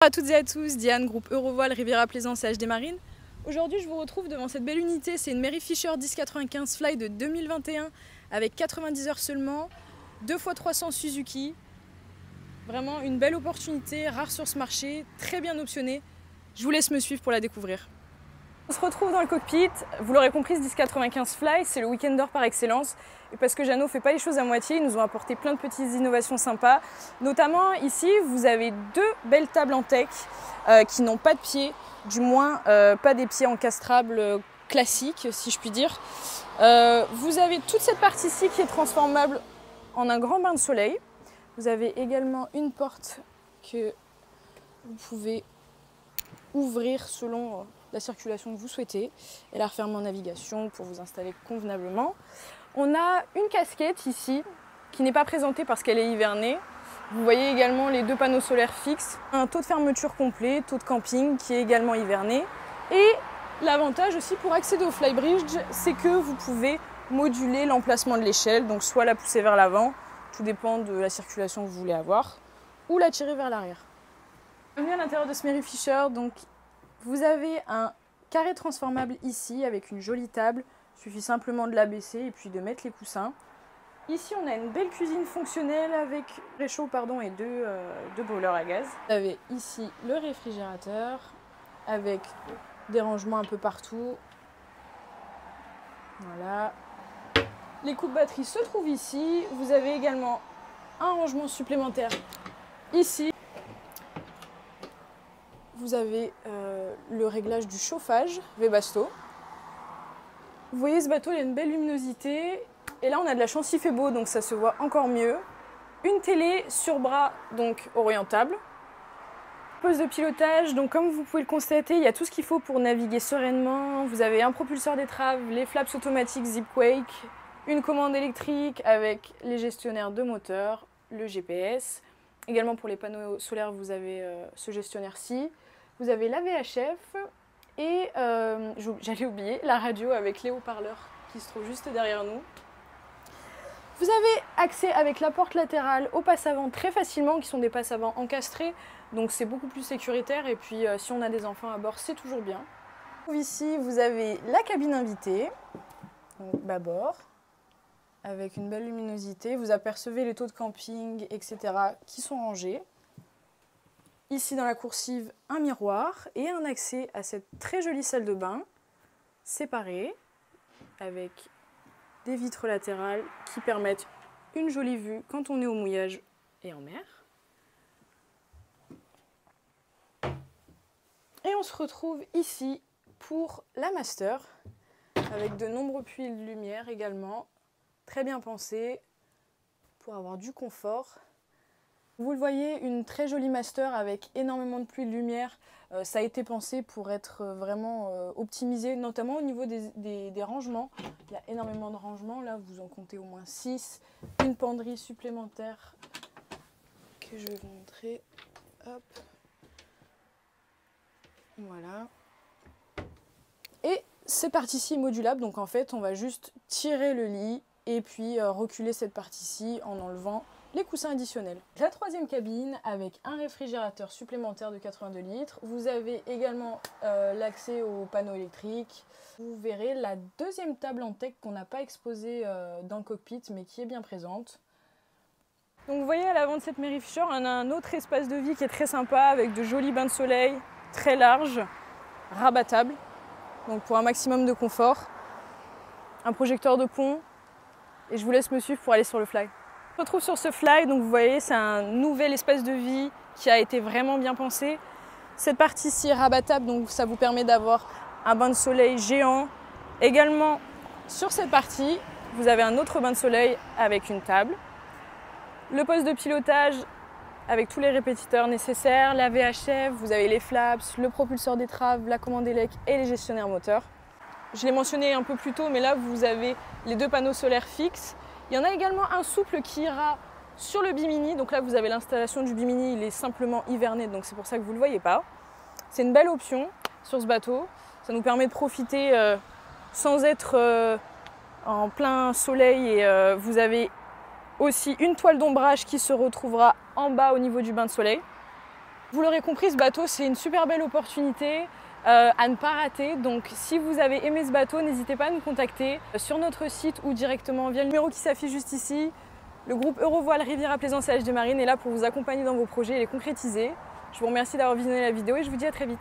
Bonjour à toutes et à tous, Diane, groupe Eurovoile, Riviera Plaisance et HD Marine. Aujourd'hui, je vous retrouve devant cette belle unité. C'est une Mary Fisher 1095 Fly de 2021 avec 90 heures seulement, 2x300 Suzuki. Vraiment une belle opportunité, rare sur ce marché, très bien optionnée. Je vous laisse me suivre pour la découvrir. On se retrouve dans le cockpit. Vous l'aurez compris, ce 1095 Fly, c'est le week-ender par excellence. Et parce que Jeannot ne fait pas les choses à moitié, ils nous ont apporté plein de petites innovations sympas. Notamment ici, vous avez deux belles tables en tech qui n'ont pas de pieds, du moins pas des pieds encastrables classiques, si je puis dire. Vous avez toute cette partie-ci qui est transformable en un grand bain de soleil. Vous avez également une porte que vous pouvez ouvrir selon la circulation que vous souhaitez et la refermer en navigation pour vous installer convenablement. On a une casquette ici qui n'est pas présentée parce qu'elle est hivernée. Vous voyez également les deux panneaux solaires fixes, un taux de fermeture complet, taux de camping qui est également hiverné. Et l'avantage aussi pour accéder au Flybridge, c'est que vous pouvez moduler l'emplacement de l'échelle, donc soit la pousser vers l'avant, tout dépend de la circulation que vous voulez avoir, ou la tirer vers l'arrière. Bienvenue à l'intérieur de ce Mary Fisher. Donc, vous avez un carré transformable ici avec une jolie table. Il suffit simplement de l'abaisser et puis de mettre les coussins. Ici, on a une belle cuisine fonctionnelle avec réchaud et deux brûleurs à gaz. Vous avez ici le réfrigérateur avec des rangements un peu partout. Voilà. Les coupes batterie se trouvent ici. Vous avez également un rangement supplémentaire ici. Vous avez le réglage du chauffage Webasto. Vous voyez, ce bateau, il a une belle luminosité. Et là, on a de la chance, il fait beau, donc ça se voit encore mieux. Une télé sur bras, donc orientable. Poste de pilotage, donc comme vous pouvez le constater, il y a tout ce qu'il faut pour naviguer sereinement. Vous avez un propulseur d'étrave, les flaps automatiques Zipquake, une commande électrique avec les gestionnaires de moteur, le GPS. Également pour les panneaux solaires, vous avez ce gestionnaire-ci. Vous avez la VHF et, j'allais oublier, la radio avec les haut-parleurs qui se trouvent juste derrière nous. Vous avez accès avec la porte latérale aux passes avant très facilement, qui sont des passes avant encastrées, donc c'est beaucoup plus sécuritaire. Et puis si on a des enfants à bord, c'est toujours bien. Ici, vous avez la cabine invitée, donc bâbord, avec une belle luminosité. Vous apercevez les taux de camping, etc. qui sont rangés. Ici, dans la coursive, un miroir et un accès à cette très jolie salle de bain, séparée, avec des vitres latérales qui permettent une jolie vue quand on est au mouillage et en mer. Et on se retrouve ici pour la master, avec de nombreux puits de lumière également, très bien pensés pour avoir du confort. Vous le voyez, une très jolie master avec énormément de pluie de lumière. Ça a été pensé pour être vraiment optimisé, notamment au niveau des rangements. Il y a énormément de rangements, là vous en comptez au moins 6. Une penderie supplémentaire que je vais vous montrer. Hop. Voilà. Et cette partie-ci est modulable, donc en fait on va juste tirer le lit et puis reculer cette partie-ci en enlevant les coussins additionnels. La troisième cabine avec un réfrigérateur supplémentaire de 82 litres. Vous avez également l'accès au panneau électrique. Vous verrez la deuxième table en tech qu'on n'a pas exposée dans le cockpit mais qui est bien présente. Donc vous voyez à l'avant de cette Mary Fisher, on a un autre espace de vie qui est très sympa avec de jolis bains de soleil très larges, rabattables, donc pour un maximum de confort. Un projecteur de pont et je vous laisse me suivre pour aller sur le fly. On se retrouve sur ce fly, donc vous voyez c'est un nouvel espace de vie qui a été vraiment bien pensé. Cette partie-ci est rabattable, donc ça vous permet d'avoir un bain de soleil géant. Également sur cette partie, vous avez un autre bain de soleil avec une table. Le poste de pilotage avec tous les répétiteurs nécessaires, la VHF, vous avez les flaps, le propulseur d'étrave, la commande élec et les gestionnaires moteurs. Je l'ai mentionné un peu plus tôt, mais là vous avez les deux panneaux solaires fixes. Il y en a également un souple qui ira sur le bimini. Donc là, vous avez l'installation du bimini. Il est simplement hiverné, donc c'est pour ça que vous ne le voyez pas. C'est une belle option sur ce bateau. Ça nous permet de profiter sans être en plein soleil. Et vous avez aussi une toile d'ombrage qui se retrouvera en bas au niveau du bain de soleil. Vous l'aurez compris, ce bateau, c'est une super belle opportunité à ne pas rater. Donc si vous avez aimé ce bateau, n'hésitez pas à nous contacter sur notre site ou directement via le numéro qui s'affiche juste ici. Le groupe Eurovoile Riviera Plaisance et HD Marine est là pour vous accompagner dans vos projets et les concrétiser. Je vous remercie d'avoir visionné la vidéo et je vous dis à très vite.